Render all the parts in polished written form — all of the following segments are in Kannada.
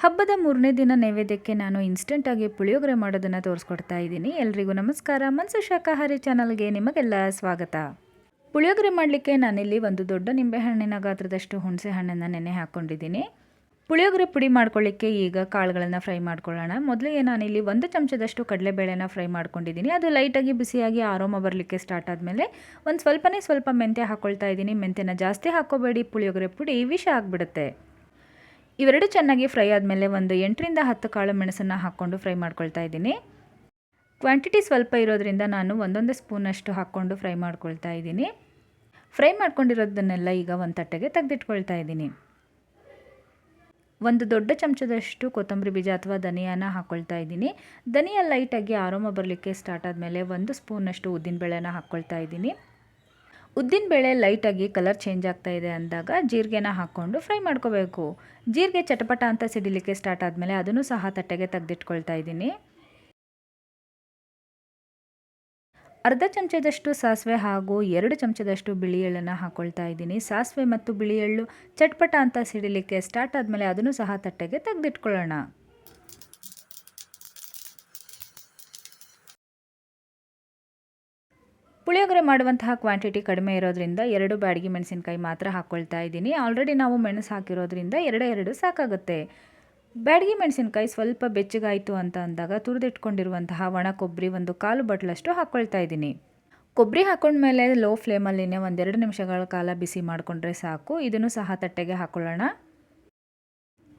ಹಬ್ಬದ 3ನೇ ದಿನ ನೈವೇದ್ಯಕ್ಕೆ ನಾನು ಇನ್ಸ್ಟೆಂಟಾಗಿ ಪುಳಿಯೋಗರೆ ಮಾಡೋದನ್ನು ತೋರಿಸ್ಕೊಡ್ತಾ ಇದ್ದೀನಿ. ಎಲ್ರಿಗೂ ನಮಸ್ಕಾರ. ಮನಸ್ಸು ಶಾಕಾಹಾರಿ ಚಾನಲ್ಗೆ ನಿಮಗೆಲ್ಲ ಸ್ವಾಗತ. ಪುಳಿಯೋಗರೆ ಮಾಡಲಿಕ್ಕೆ ನಾನಿಲ್ಲಿ ಒಂದು ದೊಡ್ಡ ನಿಂಬೆಹಣ್ಣಿನ ಗಾತ್ರದಷ್ಟು ಹುಣಸೆ ಹಣ್ಣನ್ನು ನೆನೆ ಹಾಕ್ಕೊಂಡಿದ್ದೀನಿ. ಪುಳಿಯೋಗರೆ ಪುಡಿ ಮಾಡ್ಕೊಳ್ಳಿಕ್ಕೆ ಈಗ ಕಾಳುಗಳನ್ನು ಫ್ರೈ ಮಾಡ್ಕೊಳ್ಳೋಣ. ಮೊದಲಿಗೆ ನಾನಿಲ್ಲಿ 1 ಚಮಚದಷ್ಟು ಕಡಲೆಬೇಳೆನ ಫ್ರೈ ಮಾಡ್ಕೊಂಡಿದ್ದೀನಿ. ಅದು ಲೈಟಾಗಿ ಬಿಸಿಯಾಗಿ ಆರೋಮ ಬರಲಿಕ್ಕೆ ಸ್ಟಾರ್ಟ್ ಆದಮೇಲೆ ಸ್ವಲ್ಪ ಮೆಂತ್ಯ ಹಾಕ್ಕೊಳ್ತಾ ಇದ್ದೀನಿ. ಮೆಂತ್ಯನ ಜಾಸ್ತಿ ಹಾಕ್ಕೋಬೇಡಿ, ಪುಳಿಯೋಗರೆ ಪುಡಿ ವಿಷ ಆಗಿಬಿಡುತ್ತೆ. ಇವೆರಡು ಚೆನ್ನಾಗಿ ಫ್ರೈ ಆದಮೇಲೆ ಒಂದು 8ರಿಂದ 10 ಕಾಳು ಮೆಣಸನ್ನು ಹಾಕ್ಕೊಂಡು ಫ್ರೈ ಮಾಡ್ಕೊಳ್ತಾ ಇದ್ದೀನಿ. ಕ್ವಾಂಟಿಟಿ ಸ್ವಲ್ಪ ಇರೋದ್ರಿಂದ ನಾನು ಒಂದೊಂದೇ ಸ್ಪೂನಷ್ಟು ಹಾಕ್ಕೊಂಡು ಫ್ರೈ ಮಾಡ್ಕೊಳ್ತಾ ಇದ್ದೀನಿ. ಫ್ರೈ ಮಾಡ್ಕೊಂಡಿರೋದನ್ನೆಲ್ಲ ಈಗ ಒಂದು ತಟ್ಟೆಗೆ ತೆಗೆದಿಟ್ಕೊಳ್ತಾ ಇದ್ದೀನಿ. ಒಂದು ದೊಡ್ಡ ಚಮಚದಷ್ಟು ಕೊತ್ತಂಬರಿ ಬೀಜ ಅಥವಾ ಧನಿಯಾನ ಹಾಕ್ಕೊಳ್ತಾ ಇದ್ದೀನಿ. ಧನಿಯಾ ಲೈಟಾಗಿ ಆರೋಮ ಬರಲಿಕ್ಕೆ ಸ್ಟಾರ್ಟ್ ಆದಮೇಲೆ 1 ಸ್ಪೂನಷ್ಟು ಉದ್ದಿನಬೇಳೆನ ಹಾಕ್ಕೊಳ್ತಾ ಇದ್ದೀನಿ. ಉದ್ದಿನಬೇಳೆ ಲೈಟಾಗಿ ಕಲರ್ ಚೇಂಜ್ ಆಗ್ತಾ ಇದೆ ಅಂದಾಗ ಜೀರಿಗೆನ ಹಾಕ್ಕೊಂಡು ಫ್ರೈ ಮಾಡ್ಕೋಬೇಕು. ಜೀರಿಗೆ ಚಟಪಟ ಅಂತ ಸಿಡಿಲಿಕ್ಕೆ ಸ್ಟಾರ್ಟ್ ಆದಮೇಲೆ ಅದನ್ನು ಸಹ ತಟ್ಟೆಗೆ ತೆಗೆದಿಟ್ಕೊಳ್ತಾ ಇದ್ದೀನಿ. ಅರ್ಧ ಚಮಚದಷ್ಟು ಸಾಸಿವೆ ಹಾಗೂ 2 ಚಮಚದಷ್ಟು ಬಿಳಿ ಎಳ್ಳನ್ನು ಹಾಕ್ಕೊಳ್ತಾ ಇದ್ದೀನಿ. ಸಾಸಿವೆ ಮತ್ತು ಬಿಳಿ ಎಳ್ಳು ಚಟಪಟ ಅಂತ ಸಿಡಿಲಿಕ್ಕೆ ಸ್ಟಾರ್ಟ್ ಆದಮೇಲೆ ಅದನ್ನು ಸಹ ತಟ್ಟೆಗೆ ತೆಗೆದಿಟ್ಕೊಳ್ಳೋಣ. ಪುಳಿಯೋಗರೆ ಮಾಡುವಂತಹ ಕ್ವಾಂಟಿಟಿ ಕಡಿಮೆ ಇರೋದ್ರಿಂದ 2 ಬ್ಯಾಡಗಿ ಮೆಣಸಿನಕಾಯಿ ಮಾತ್ರ ಹಾಕ್ಕೊಳ್ತಾ ಇದ್ದೀನಿ. ಆಲ್ರೆಡಿ ನಾವು ಮೆಣಸು ಹಾಕಿರೋದ್ರಿಂದ 2 ಸಾಕಾಗುತ್ತೆ. ಬ್ಯಾಡಗಿ ಮೆಣಸಿನಕಾಯಿ ಸ್ವಲ್ಪ ಬೆಚ್ಚಗಾಯಿತು ಅಂತ ಅಂದಾಗ ತುರಿದಿಟ್ಕೊಂಡಿರುವಂತಹ ಒಣ ಕೊಬ್ಬರಿ 1/4 ಬಟ್ಲಷ್ಟು ಹಾಕ್ಕೊಳ್ತಾ ಇದ್ದೀನಿ. ಕೊಬ್ಬರಿ ಹಾಕ್ಕೊಂಡ್ಮೇಲೆ ಲೋ ಫ್ಲೇಮಲ್ಲಿನೇ 1-2 ನಿಮಿಷಗಳ ಕಾಲ ಬಿಸಿ ಮಾಡಿಕೊಂಡ್ರೆ ಸಾಕು. ಇದನ್ನು ಸಹ ತಟ್ಟೆಗೆ ಹಾಕ್ಕೊಳ್ಳೋಣ.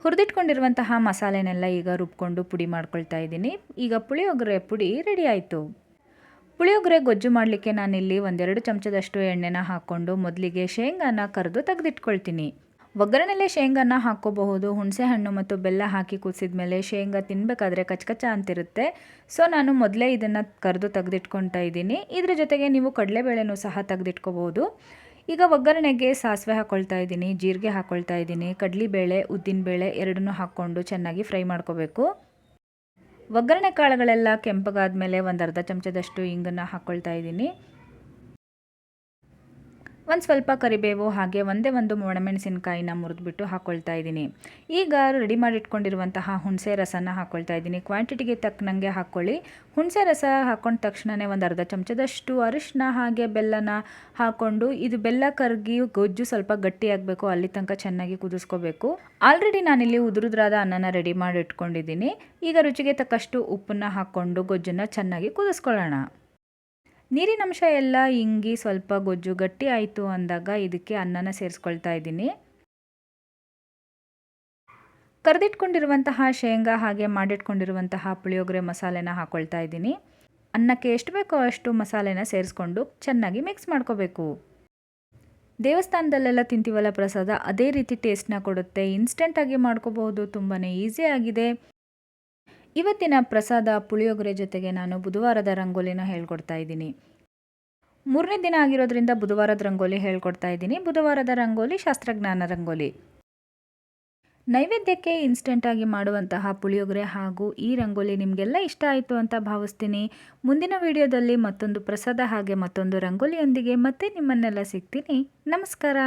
ಹುರಿದಿಟ್ಕೊಂಡಿರುವಂತಹ ಮಸಾಲೆನೆಲ್ಲ ಈಗ ರುಬ್ಕೊಂಡು ಪುಡಿ ಮಾಡ್ಕೊಳ್ತಾ ಇದ್ದೀನಿ. ಈಗ ಪುಳಿಯೋಗರೆ ಪುಡಿ ರೆಡಿ ಆಯಿತು. ಪುಳಿಯೋಗರೆ ಗೊಜ್ಜು ಮಾಡಲಿಕ್ಕೆ ನಾನಿಲ್ಲಿ 1-2 ಚಮಚದಷ್ಟು ಎಣ್ಣೆನ ಹಾಕ್ಕೊಂಡು ಮೊದಲಿಗೆ ಶೇಂಗಾನ ಕರೆದು ತೆಗೆದಿಟ್ಕೊಳ್ತೀನಿ. ಒಗ್ಗರಣೆಲೆ ಶೇಂಗಾನ ಹಾಕ್ಕೋಬಹುದು. ಹುಣಸೆ ಹಣ್ಣು ಮತ್ತು ಬೆಲ್ಲ ಹಾಕಿ ಕುದಿಸಿದ ಮೇಲೆ ಶೇಂಗಾ ತಿನ್ನಬೇಕಾದ್ರೆ ಕಚಕಚ ಅಂತಿರುತ್ತೆ. ಸೊ ನಾನು ಮೊದಲೇ ಇದನ್ನು ಕರೆದು ತೆಗೆದಿಟ್ಕೊಳ್ತಾ ಇದ್ದೀನಿ. ಇದ್ರ ಜೊತೆಗೆ ನೀವು ಕಡಲೆಬೇಳೆನೂ ಸಹ ತೆಗೆದಿಟ್ಕೋಬಹುದು. ಈಗ ಒಗ್ಗರಣೆಗೆ ಸಾಸಿವೆ ಹಾಕ್ಕೊಳ್ತಾ ಇದ್ದೀನಿ, ಜೀರಿಗೆ ಹಾಕ್ಕೊಳ್ತಾ ಇದ್ದೀನಿ, ಕಡಲೆಬೇಳೆ ಉದ್ದಿನಬೇಳೆ ಎರಡನ್ನೂ ಹಾಕ್ಕೊಂಡು ಚೆನ್ನಾಗಿ ಫ್ರೈ ಮಾಡ್ಕೋಬೇಕು. ಒಗ್ಗರಣೆ ಕಾಳುಗಳೆಲ್ಲ ಕೆಂಪಗಾದ ಮೇಲೆ ಅರ್ಧ ಚಮಚದಷ್ಟು ಇಂಗನ್ನು ಹಾಕ್ಕೊಳ್ತಾ ಇದ್ದೀನಿ. ಸ್ವಲ್ಪ ಕರಿಬೇವು ಹಾಗೆ ಒಂದು ಒಣಮೆಣಸಿನಕಾಯಿನ ಮುರಿದ್ಬಿಟ್ಟು ಹಾಕ್ಕೊಳ್ತಾ ಇದ್ದೀನಿ. ಈಗ ರೆಡಿ ಮಾಡಿಟ್ಕೊಂಡಿರುವಂತಹ ಹುಣಸೆ ರಸನ ಹಾಕ್ಕೊಳ್ತಾ ಇದ್ದೀನಿ. ಕ್ವಾಂಟಿಟಿಗೆ ತಕ್ಕನಂಗೆ ಹಾಕ್ಕೊಳ್ಳಿ. ಹುಣಸೆ ರಸ ಹಾಕ್ಕೊಂಡ ತಕ್ಷಣವೇ ಅರ್ಧ ಚಮಚದಷ್ಟು ಅರಿಶಿನ ಹಾಗೆ ಬೆಲ್ಲನ ಹಾಕ್ಕೊಂಡು ಇದು ಬೆಲ್ಲ ಕರಗಿ ಗೊಜ್ಜು ಸ್ವಲ್ಪ ಗಟ್ಟಿಯಾಗಬೇಕು, ಅಲ್ಲಿ ತನಕ ಚೆನ್ನಾಗಿ ಕುದಿಸ್ಕೋಬೇಕು. ಆಲ್ರೆಡಿ ನಾನಿಲ್ಲಿ ಉದುರುದ್ರಾದ ಅನ್ನನ ರೆಡಿ ಮಾಡಿ ಇಟ್ಕೊಂಡಿದ್ದೀನಿ. ಈಗ ರುಚಿಗೆ ತಕ್ಕಷ್ಟು ಉಪ್ಪನ್ನು ಹಾಕ್ಕೊಂಡು ಗೊಜ್ಜನ್ನು ಚೆನ್ನಾಗಿ ಕುದಿಸ್ಕೊಳ್ಳೋಣ. ನೀರಿನಂಶ ಎಲ್ಲ ಇಂಗಿ ಸ್ವಲ್ಪ ಗೊಜ್ಜು ಗಟ್ಟಿ ಆಯಿತು ಅಂದಾಗ ಇದಕ್ಕೆ ಅನ್ನನ ಸೇರಿಸ್ಕೊಳ್ತಾ ಇದ್ದೀನಿ. ಕರೆದಿಟ್ಕೊಂಡಿರುವಂತಹ ಶೇಂಗಾ ಹಾಗೆ ಮಾಡಿಟ್ಕೊಂಡಿರುವಂತಹ ಪುಳಿಯೋಗರೆ ಮಸಾಲೆನ ಹಾಕ್ಕೊಳ್ತಾ ಇದ್ದೀನಿ. ಅನ್ನಕ್ಕೆ ಎಷ್ಟು ಬೇಕೋ ಅಷ್ಟು ಮಸಾಲೆನ ಸೇರಿಸ್ಕೊಂಡು ಚೆನ್ನಾಗಿ ಮಿಕ್ಸ್ ಮಾಡ್ಕೋಬೇಕು. ದೇವಸ್ಥಾನದಲ್ಲೆಲ್ಲ ತಿಂತೀವಲ್ಲ ಪ್ರಸಾದ, ಅದೇ ರೀತಿ ಟೇಸ್ಟ್ನ ಕೊಡುತ್ತೆ. ಇನ್ಸ್ಟೆಂಟಾಗಿ ಮಾಡ್ಕೋಬಹುದು, ತುಂಬಾ ಈಸಿ ಆಗಿದೆ. ಇವತ್ತಿನ ಪ್ರಸಾದ ಪುಳಿಯೋಗರೆ ಜೊತೆಗೆ ನಾನು ಬುಧವಾರದ ರಂಗೋಲಿನ ಹೇಳ್ಕೊಡ್ತಾ ಇದ್ದೀನಿ. 3ನೇ ದಿನ ಆಗಿರೋದ್ರಿಂದ ಬುಧವಾರದ ರಂಗೋಲಿ ಹೇಳ್ಕೊಡ್ತಾ ಇದ್ದೀನಿ. ಬುಧವಾರದ ರಂಗೋಲಿ ಶಾಸ್ತ್ರಜ್ಞಾನ ರಂಗೋಲಿ. ನೈವೇದ್ಯಕ್ಕೆ ಇನ್ಸ್ಟೆಂಟಾಗಿ ಮಾಡುವಂತಹ ಪುಳಿಯೋಗರೆ ಹಾಗೂ ಈ ರಂಗೋಲಿ ನಿಮಗೆಲ್ಲ ಇಷ್ಟ ಆಯಿತು ಅಂತ ಭಾವಿಸ್ತೀನಿ. ಮುಂದಿನ ವಿಡಿಯೋದಲ್ಲಿ ಮತ್ತೊಂದು ಪ್ರಸಾದ ಹಾಗೆ ಮತ್ತೊಂದು ರಂಗೋಲಿಯೊಂದಿಗೆ ಮತ್ತೆ ನಿಮ್ಮನ್ನೆಲ್ಲ ಸಿಗ್ತೀನಿ. ನಮಸ್ಕಾರ.